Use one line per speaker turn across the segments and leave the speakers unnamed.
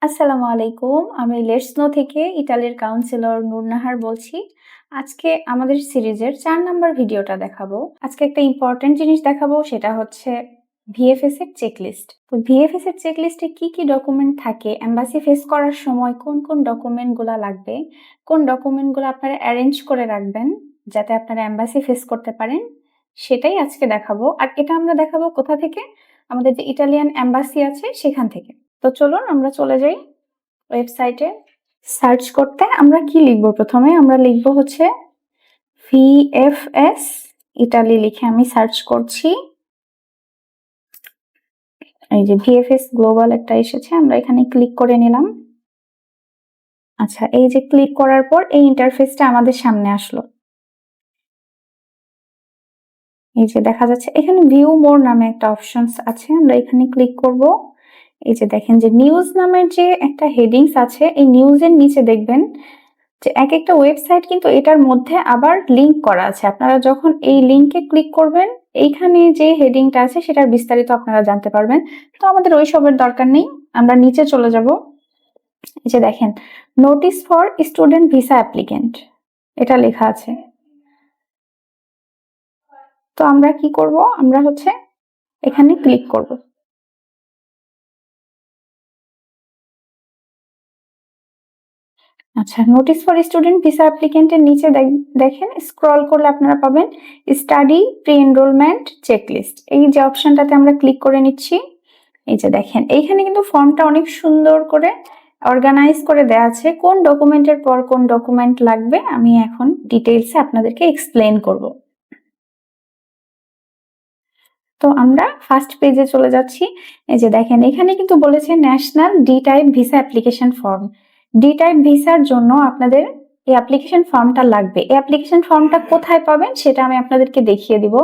আসসালামু আলাইকুম। আমি লেটস নো থেকে ইতালির কাউন্সিলর নূর বলছি। আজকে আমাদের সিরিজের ৪ নাম্বার ভিডিওটা দেখাবো। আজকে একটা ইম্পর্টেন্ট জিনিস দেখাবো, সেটা হচ্ছে ভিএফএস এর চেকলিস্ট। তো ভিএফএস এর চেকলিস্টে কি ডকুমেন্ট থাকে, এমবাসি ফেস করার সময় কোন ডকুমেন্টগুলা লাগবে, কোন ডকুমেন্টগুলো আপনারা অ্যারেঞ্জ করে রাখবেন যাতে আপনারা এমবাসি ফেস করতে পারেন, সেটাই আজকে দেখাবো। আর এটা আমরা দেখাবো কোথা থেকে? আমাদের যে ইটালিয়ান এমবাসি আছে সেখান থেকে। তো চলুন আমরা চলে যাই ওয়েবসাইটে। সার্চ করতে আমরা কি লিখবো? প্রথমে আমরা লিখবো হচ্ছে ভিএফএস ইটালি লিখে আমি সার্চ করছি। এই যে ভিএফএস গ্লোবাল একটা এসেছে, আমরা এখানে ক্লিক করে নিলাম। আচ্ছা, এই যে ক্লিক করার পর এই ইন্টারফেসটা আমাদের সামনে আসলো। এই যে দেখা যাচ্ছে এখানে ভিউ মোর নামে একটা অপশনস আছে, আমরা এখানে ক্লিক করব। এই যে দেখেন যে নিউজ নামের যে একটা হেডিংস আছে, এই নিউজের নিচে দেখবেন যে একটা ওয়েবসাইট কিন্তু এটার মধ্যে আবার লিংক করা আছে। আপনারা যখন এই লিংকে ক্লিক করবেন, এইখানে যে হেডিংটা আছে সেটার বিস্তারিত আপনারা জানতে পারবেন। তো আমাদের ওই সবের দরকার নেই, আমরা নিচে চলে যাব। এই যে দেখেন notice for student visa applicant এটা লেখা আছে। তো আমরা কি করব? আমরা হচ্ছে এখানে ক্লিক করব। আচ্ছা, নোটিস ফর স্টুডেন্ট ভিসা অ্যাপ্লিকেন্টের নিচে দেখেন স্ক্রল করলে আপনারা পাবেন স্টাডি প্রি এনরোলমেন্ট চেকলিস্ট। এই যে অপশনটাতে আমরা ক্লিক করে নিচ্ছি। এই যে দেখেন এইখানে কিন্তু ফর্মটা অনেক সুন্দর করে অর্গানাইজ করে দেওয়া আছে, কোন ডকুমেন্টের পর কোন ডকুমেন্ট লাগবে আমি এখন ডিটেইলসে আপনাদেরকে এক্সপ্লেন করব। তো আমরা ফার্স্ট পেজে চলে যাচ্ছি। এই যে দেখেন এখানে কিন্তু বলেছে national D type visa application form. D type ভিসার জন্য আপনাদের এই অ্যাপ্লিকেশন ফর্মটা লাগবে। এই অ্যাপ্লিকেশন ফর্মটা কোথায় পাবেন সেটা আমি আপনাদেরকে দেখিয়ে দিব।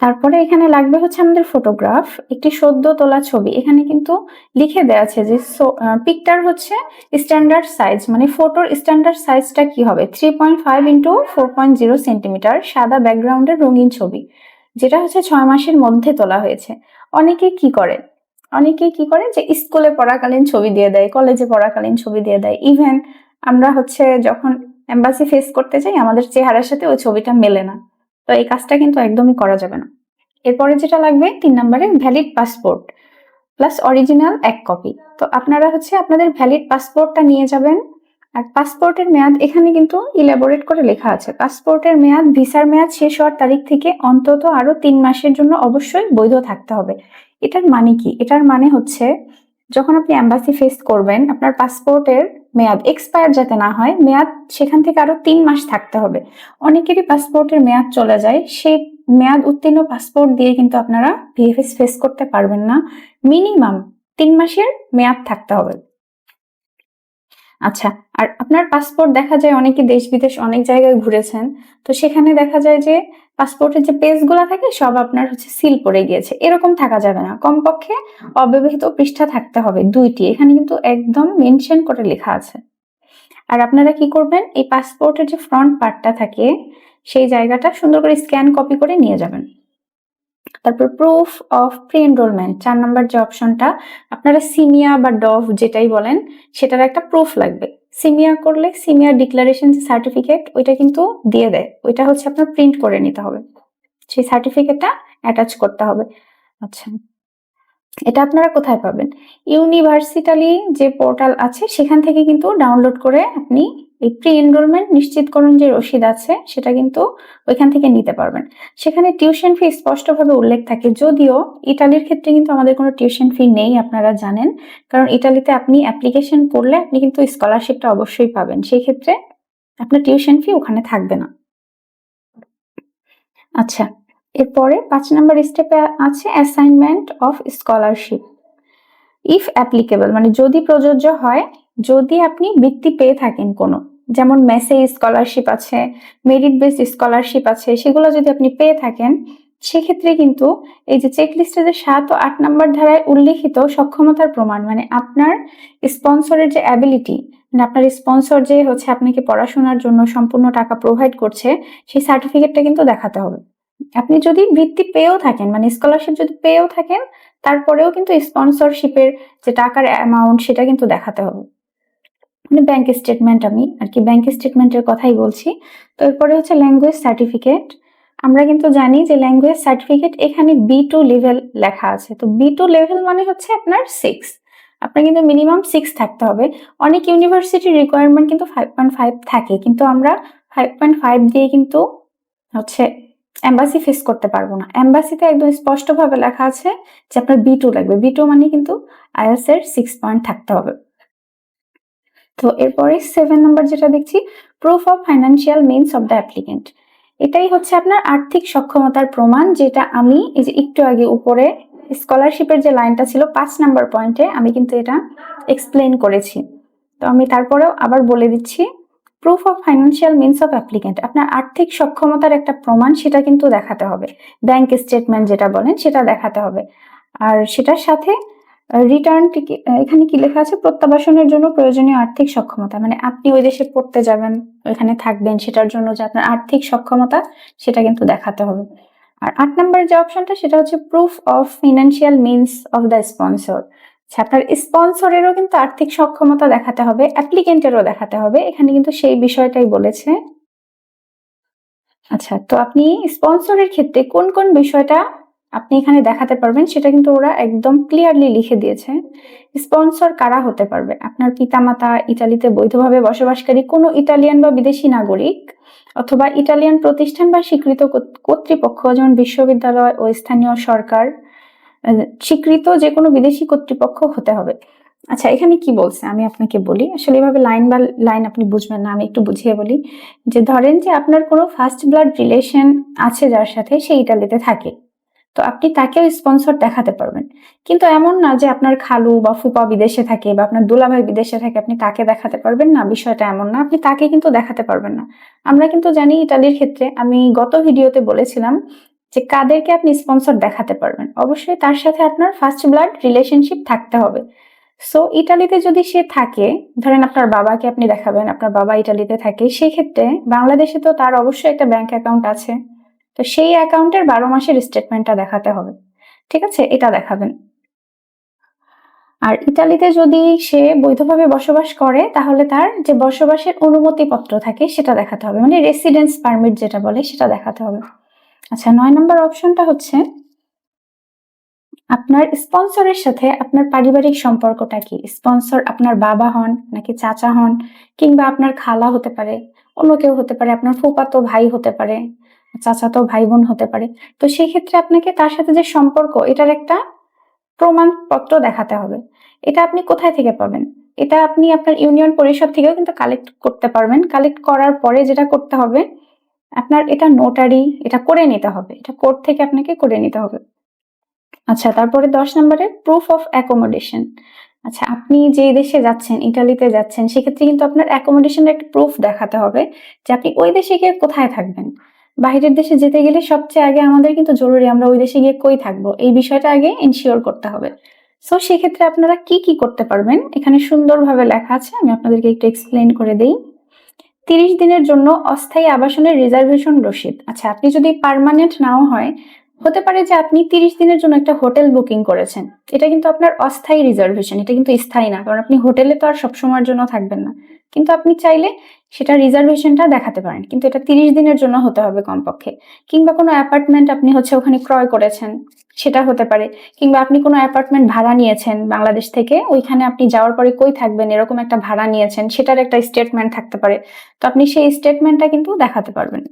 তারপরে এখানে লাগবে হচ্ছে আমাদের ফটোগ্রাফ, একটি সদ্য তোলা ছবি। এখানে কিন্তু লিখে দেওয়া আছে যে পিকটার হচ্ছে স্ট্যান্ডার্ড সাইজ, মানে ফটোর স্ট্যান্ডার্ড সাইজটা কি হবে 3.5 ইন্টু 4.0 সেন্টিমিটার, সাদা ব্যাকগ্রাউন্ডের রঙিন ছবি, যেটা হচ্ছে 6 মাসের মধ্যে তোলা হয়েছে। অনেকে কি করে যে স্কুলে পড়াকালীন ছবি দিয়ে দেয়, কলেজে পড়াকালীন ছবি দিয়ে দেয়। ইভেন আমরা হচ্ছে যখন এম্বাসি ফেস করতে যাই আমাদের চেহারার সাথে ওই ছবিটা মেলে না। তো এই কাজটা কিন্তু একদমই করা যাবে না। এরপরে যেটা লাগবে 3 নম্বরে valid passport plus original 1 copy. তো আপনারা হচ্ছে আপনাদের ভ্যালিড পাসপোর্টটা নিয়ে যাবেন। আর পাসপোর্টের মেয়াদ এখানে কিন্তু ইলাবোরেট করে লেখা আছে। পাসপোর্টের মেয়াদ ভিসার মেয়াদ শেষ হওয়ার তারিখ থেকে অন্তত আরো 3 মাসের জন্য অবশ্যই বৈধ থাকতে হবে। এটার মানে কি? এটার মানে হচ্ছে যখন আপনি এম্বাসি ফেস করবেন আপনার পাসপোর্টের মেয়াদ এক্সপায়ার যাতে না হয়, মেয়াদ সেখান থেকে আরো 3 মাস থাকতে হবে। অনেকেরই পাসপোর্টের মেয়াদ চলে যায়, সেই মেয়াদ উত্তীর্ণ পাসপোর্ট দিয়ে কিন্তু আপনারা ভিএফএস ফেস করতে পারবেন না। মিনিমাম 3 মাসের মেয়াদ থাকতে হবে। আচ্ছা, আর আপনার পাসপোর্ট দেখা যায় অনেকে দেশ বিদেশ অনেক জায়গায় ঘুরেছেন, তো সেখানে দেখা যায় যে পাসপোর্টের যে পেজগুলো থাকে সব আপনার হচ্ছে সিল পড়ে গিয়েছে। এরকম থাকা যাবে না, কমপক্ষে অব্যবহৃত পৃষ্ঠা থাকতে হবে 2টি। এখানে কিন্তু একদম মেনশন করে লেখা আছে। আর আপনারা কি করবেন, এই পাসপোর্টের যে ফ্রন্ট পার্টটা থাকে সেই জায়গাটা সুন্দর করে স্ক্যান কপি করে নিয়ে যাবেন। তারপর প্রুফ অফ প্রি এনরোলমেন্ট 4 নম্বর যে অপশনটা, আপনারা সিমিয়া বা ডভ যেটাই বলেন সেটার একটা প্রুফ লাগবে। সিমিয়া করলে সিমিয়া ডিক্লারেশন যে সার্টিফিকেট ওইটা কিন্তু দিয়ে দেয়, ওইটা হচ্ছে আপনার প্রিন্ট করে নিতে হবে, সেই সার্টিফিকেটটা অ্যাটাচ করতে হবে। আচ্ছা, এটা আপনারা কোথায় পাবেন? ইউনিভার্সিটালি যে পোর্টাল আছে সেখান থেকে কিন্তু ডাউনলোড করে আপনি এই প্রি এনরোলমেন্ট নিশ্চিতকরণ যে রসিদ আছে সেটা কিন্তু ওইখান থেকে নিতে পারবেন। সেখানে টিউশন ফি স্পষ্টভাবে উল্লেখ থাকে, যদিও ইতালির ক্ষেত্রে কিন্তু আমাদের কোনো টিউশন ফি নেই, আপনারা জানেন। কারণ ইতালিতে আপনি অ্যাপ্লিকেশন করলে আপনি কিন্তু স্কলারশিপটা অবশ্যই পাবেন, সেই ক্ষেত্রে আপনার টিউশন ফি ওখানে থাকবে না। আচ্ছা, এরপরে 5 নম্বর স্টেপে আছে assignment of scholarship if applicable, মানে যদি প্রযোজ্য হয়, যদি আপনি বৃত্তি পেয়ে থাকেন কোনো, যেমন মেসে স্কলারশিপ আছে, মেরিট বেসড স্কলারশিপ আছে, সেগুলো যদি আপনি পেয়ে থাকেন সেক্ষেত্রে কিন্তু এই যে চেকলিস্টে যে 7 ও 8 নম্বর ধারায় উল্লেখিত সক্ষমতার প্রমাণ, মানে আপনার স্পন্সরের যে অ্যাবিলিটি, মানে আপনার স্পন্সর যে হচ্ছে আপনাকে পড়াশোনার জন্য সম্পূর্ণ টাকা প্রোভাইড করছে, সেই সার্টিফিকেটটা কিন্তু দেখাতে হবে। আপনি যদি বৃত্তি পেয়েও থাকেন, মানে স্কলারশিপ যদি পেয়েও থাকেন, তারপরেও কিন্তু স্পন্সরশিপের যে টাকার অ্যামাউন্ট সেটা কিন্তু দেখাতে হবে, মানে ব্যাংক স্টেটমেন্ট, আমি আর কি ব্যাংক স্টেটমেন্টের কথাই বলছি। তো এরপরে হচ্ছে ল্যাঙ্গুয়েজ সার্টিফিকেট। আমরা কিন্তু জানি যে ল্যাঙ্গুয়েজ সার্টিফিকেট এখানে B2 লেভেল লেখা আছে। তো B2 লেভেল মানে হচ্ছে আপনার 6, আপনার কিন্তু মিনিমাম 6 থাকতে হবে। অনেক ইউনিভার্সিটির রিকোয়ারমেন্ট কিন্তু 5.5 থাকে, কিন্তু আমরা 5.5 দিয়ে কিন্তু হচ্ছে এমবাসি ফেস করতে পারবো না। এমবাসিতে একদম স্পষ্টভাবে লেখা আছে যে আপনার B2 লাগবে। B2 মানে কিন্তু IELTS এর 6 পয়েন্ট থাকতে হবে। তো এরপরে 7 নম্বর যেটা দেখছি, proof of financial means of the applicant. এটাই হচ্ছে আপনার আর্থিক সক্ষমতার প্রমাণ, যেটা আমি এই যে একটু আগে উপরে স্কলারশিপের যে লাইনটা ছিল 5 নাম্বার পয়েন্টে আমি কিন্তু এটা এক্সপ্লেন করেছি। তো আমি তারপরেও আবার বলে দিচ্ছি, proof of financial means of applicant, আপনার আর্থিক সক্ষমতার একটা প্রমাণ, সেটা কিন্তু দেখাতে হবে। ব্যাংক স্টেটমেন্ট যেটা বলেন সেটা দেখাতে হবে। আর সেটার সাথে রিটার্ন টিকিট, এখানে কি লেখা আছে, প্রত্যাবাসনের জন্য প্রয়োজনীয় আর্থিক সক্ষমতা, মানে আপনি ওই দেশে পড়তে যাবেন, ওইখানে থাকবেন, সেটার জন্য যে আপনার আর্থিক সক্ষমতা সেটা কিন্তু দেখাতে হবে। আর 8 নম্বরের যে অপশনটা সেটা হচ্ছে proof of financial means of the sponsor. আপনার স্পন্সরেরও কিন্তু আর্থিক সক্ষমতা দেখাতে হবে, অ্যাপ্লিকেন্টেরও দেখাতে হবে, এখানে কিন্তু সেই বিষয়টাই বলেছে। আচ্ছা, তো আপনি স্পন্সরের ক্ষেত্রে কোন কোন বিষয়টা আপনি এখানে দেখাতে পারবেন সেটা কিন্তু ওরা একদম ক্লিয়ারলি লিখে দিয়েছে। স্পন্সর কারা হতে পারবে, আপনার পিতামাতা ইতালিতে বৈধভাবে বসবাসকারী কোনো ইটালিয়ান বা বিদেশি নাগরিক, অথবা ইটালিয়ান প্রতিষ্ঠান বা স্বীকৃত কর্তৃপক্ষ, যেমন বিশ্ববিদ্যালয় ও স্থানীয় সরকার স্বীকৃত যে কোনো বিদেশি কর্তৃপক্ষ হতে হবে। আচ্ছা, এখানে কি বলছে আমি আপনাকে বলি, আসলে এভাবে লাইন বা লাইন আপনি বুঝবেন না, আমি একটু বুঝিয়ে বলি। যে ধরেন যে আপনার কোনো ফার্স্ট ব্লাড রিলেশন আছে যার সাথে, সে ইটালিতে থাকে, তো আপনি তাকেও স্পন্সর দেখাতে পারবেন। কিন্তু এমন না যে আপনার খালু বা ফুপা বিদেশে থাকে বা আপনার দুলাভাই বিদেশে থাকে, আপনি তাকে দেখাতে পারবেন না, বিষয়টা এমন না, আপনি তাকে কিন্তু দেখাতে পারবেন না। আমরা কিন্তু জানি ইতালির ক্ষেত্রে, আমি গত ভিডিওতে বলেছিলাম যে কাদেরকে আপনি স্পন্সর দেখাতে পারবেন, অবশ্যই তার সাথে আপনার ফার্স্ট ব্লাড রিলেশনশিপ থাকতে হবে। সো ইটালিতে যদি সে থাকে, ধরেন আপনার বাবাকে আপনি দেখাবেন, আপনার বাবা ইটালিতে থাকে, সেক্ষেত্রে বাংলাদেশে তো তার অবশ্যই একটা ব্যাংক অ্যাকাউন্ট আছে, তো সেই অ্যাকাউন্টের 12 মাসের স্টেটমেন্টটা দেখাতে হবে। ঠিক আছে, এটা দেখাবেন। আর ইতালিতে যদি সে বৈধভাবে বসবাস করে, তাহলে তার যে বসবাসের অনুমতিপত্র থাকে সেটা দেখাতে হবে, মানে রেসিডেন্স পারমিট যেটা বলে সেটা দেখাতে হবে। আচ্ছা, 9 নম্বর অপশনটা হচ্ছে আপনার স্পন্সরের সাথে আপনার পারিবারিক সম্পর্কটা কি। স্পন্সর আপনার বাবা হন নাকি চাচা হন, কিংবা আপনার খালা হতে পারে, অন্য কেউ হতে পারে, আপনার ফুফাতো ভাই হতে পারে, চাচাতো ভাই বোন হতে পারে। তো সেই ক্ষেত্রে আপনাকে তার সাথে যে সম্পর্ক, এটার একটা প্রমাণপত্র দেখাতে হবে। এটা আপনি কোথায় থেকে পাবেন, এটা আপনি আপনার ইউনিয়ন পরিষদ থেকেও কিন্তু কালেক্ট করতে পারবেন। কালেক্ট করার পরে যেটা করতে হবে, আপনার এটা নোটারি, এটা করে নিতে হবে, এটা কোর্ট থেকে আপনাকে করে নিতে হবে। আচ্ছা, তারপরে 10 নম্বরে প্রুফ অফ অ্যাকোমোডেশন। আচ্ছা, আপনি যে দেশে যাচ্ছেন, ইটালিতে যাচ্ছেন, সেক্ষেত্রে কিন্তু আপনার অ্যাকোমোডেশনের একটা প্রুফ দেখাতে হবে যে আপনি ওই দেশে গিয়ে কোথায় থাকবেন। বাইরের দেশে যেতে গেলে সবচেয়ে আগে আমাদের কিন্তু জরুরি আমরা ওই দেশে গিয়ে কই থাকবো, এই বিষয়টা আগে এনশিওর করতে হবে। সো সেক্ষেত্রে আপনারা কি কি করতে পারবেন এখানে সুন্দরভাবে লেখা আছে, আমি আপনাদেরকে একটু এক্সপ্লেন করে দেই। 30 দিনের জন্য অস্থায়ী আবাসনের রিজার্ভেশন রসিদ। আচ্ছা, আপনি যদি পার্মানেন্ট নাও হয়, হতে পারে যে আপনি 30 দিনের জন্য একটা হোটেল বুকিং করেছেন, এটা কিন্তু আপনার অস্থায়ী রিজার্ভেশন, এটা কিন্তু স্থায়ী না, কারণ আপনি হোটেলে তো আর সবসময়ের জন্য থাকবেন না। কিন্তু আপনি চাইলে সেটা রিজার্ভেশনটা দেখাতে পারেন, কিন্তু এটা 30 দিনের জন্য হতে হবে কমপক্ষে। কিংবা কোনো অ্যাপার্টমেন্ট আপনি হচ্ছে ওখানে ক্রয় করেছেন, সেটা হতে পারে। কিংবা আপনি কোনো অ্যাপার্টমেন্ট ভাড়া নিয়েছেন বাংলাদেশ থেকে, ওইখানে আপনি যাওয়ার পরে কই থাকবেন এরকম একটা ভাড়া নিয়েছেন, সেটার একটা স্টেটমেন্ট থাকতে পারে। তো আপনি সেই স্টেটমেন্টটা কিন্তু দেখাতে পারবেন।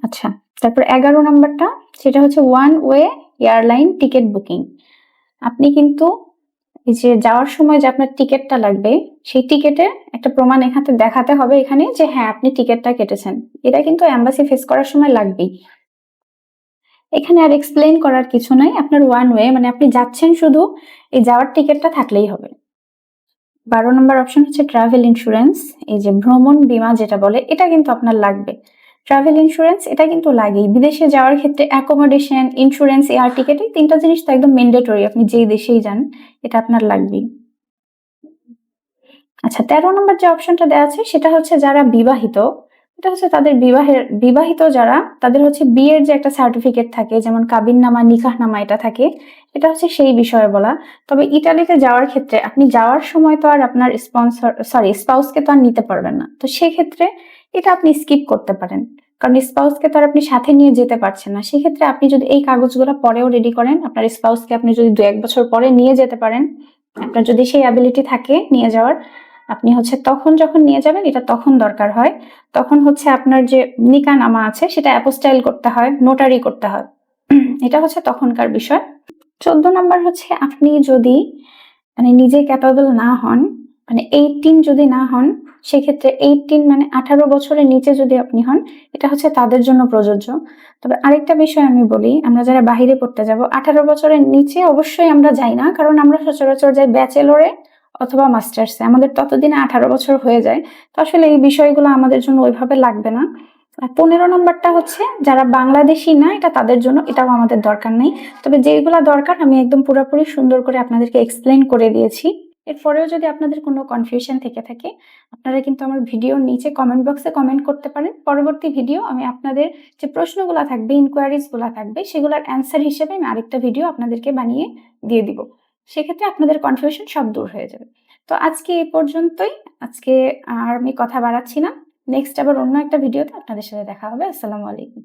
আচ্ছা, তারপর 11 নাম্বারটা, সেটা হচ্ছে one way airline ticket booking. আপনি কিন্তু এই যে যাওয়ার সময় যে আপনার টিকিটটা লাগবে, সেই টিকিটের একটা প্রমাণ এখানে দেখাতে হবে, এখানে যে হ্যাঁ আপনি টিকিটটা কেটেছেন। এটা কিন্তু এম্বাসি ফেস করার সময় লাগবেই। এখানে আর এক্সপ্লেইন করার কিছু নাই, আপনার ওয়ান ওয়ে মানে আপনি যাচ্ছেন, শুধু এই যাওয়ার টিকিটটা থাকলেই হবে। 12 নম্বর অপশন হচ্ছে ট্রাভেল ইন্স্যুরেন্স। এই যে ভ্রমণ বীমা যেটা বলে, এটা কিন্তু আপনার লাগবে। ট্রাভেল ইন্স্যুরেন্স এটা কিন্তু লাগেই বিদেশে যাওয়ার ক্ষেত্রে, অ্যাকোমোডেশন, ইন্স্যুরেন্স, এয়ার টিকেট, এই 3টা জিনিস তো একদম ম্যান্ডেটরি, আপনি যেই দেশেই যান এটা আপনার লাগবেই। আচ্ছা, 13 নম্বর যে অপশনটা দেওয়া আছে সেটা হচ্ছে যারা বিবাহিত এটা হচ্ছে তাদের বিবাহিত যারা তাদের হচ্ছে বিয়ের যে একটা সার্টিফিকেট থাকে, যেমন কাবিননামা, নিকাহনামা এটা থাকে, এটা হচ্ছে সেই বিষয়ে বলা। তবে ইতালিতে যাওয়ার ক্ষেত্রে আপনি যাওয়ার সময় তো আর আপনার স্পাউসকে তো আর নিতে পারবেন না, তো সেক্ষেত্রে এটা আপনি স্কিপ করতে পারেন, কারণ স্পাউসকে তো আর আপনি সাথে নিয়ে যেতে পারছেন না। সেক্ষেত্রে আপনি যদি এই কাগজগুলো পরেও রেডি করেন, আপনার স্পাউসকে আপনি যদি 2-1 বছর পরে নিয়ে যেতে পারেন, আপনার যদি সেই অ্যাবিলিটি থাকে নিয়ে যাওয়ার, আপনি হচ্ছে তখন যখন নিয়ে যাবেন এটা তখন দরকার হয়। তখন হচ্ছে আপনার যে নিকাহনামা আছে সেটা অ্যাপোস্টাইল করতে হয়, নোটারি করতে হয়। এটা হচ্ছে তখনকার বিষয়। 14 নাম্বার হচ্ছে আপনি যদি মানে নিজে ক্যাপাবল না হন, মানে 18 যদি না হন, সেক্ষেত্রে 18 মানে 18 বছরের নিচে যদি আপনি হন, এটা হচ্ছে তাদের জন্য প্রযোজ্য। তবে আরেকটা বিষয় আমি বলি, আমরা যারা বাহিরে পড়তে যাব 18 বছরের নিচে অবশ্যই আমরা যাই না, কারণ আমরা সচরাচর যাই ব্যাচেলরে অথবা মাস্টার্সে, আমাদের ততদিনে 18 বছর হয়ে যায়। তো আসলে এই বিষয়গুলো আমাদের জন্য ওইভাবে লাগবে না। আর 15 নম্বরটা হচ্ছে যারা বাংলাদেশি না, এটা তাদের জন্য, এটাও আমাদের দরকার নেই। তবে যেগুলা দরকার আমি একদম পুরোপুরি সুন্দর করে আপনাদেরকে এক্সপ্লেন করে দিয়েছি। এরপরেও যদি আপনাদের কোনো কনফিউশন থেকে থাকে, আপনারা কিন্তু আমার ভিডিওর নিচে কমেন্ট বক্সে কমেন্ট করতে পারেন। পরবর্তী ভিডিও আমি আপনাদের যে প্রশ্নগুলো থাকবে, ইনকোয়ারিজ গুলা থাকবে, সেগুলোর অ্যান্সার হিসেবে আমি আরেকটা ভিডিও আপনাদেরকে বানিয়ে দিয়ে দিব। সেক্ষেত্রে আপনাদের কনফিউশন সব দূর হয়ে যাবে। তো আজকে এই পর্যন্তই। আজকে আর আমি কথা বাড়াচ্ছি না। নেক্সট আবার অন্য একটা ভিডিওতে আপনাদের সাথে দেখা হবে। আসসালামু আলাইকুম।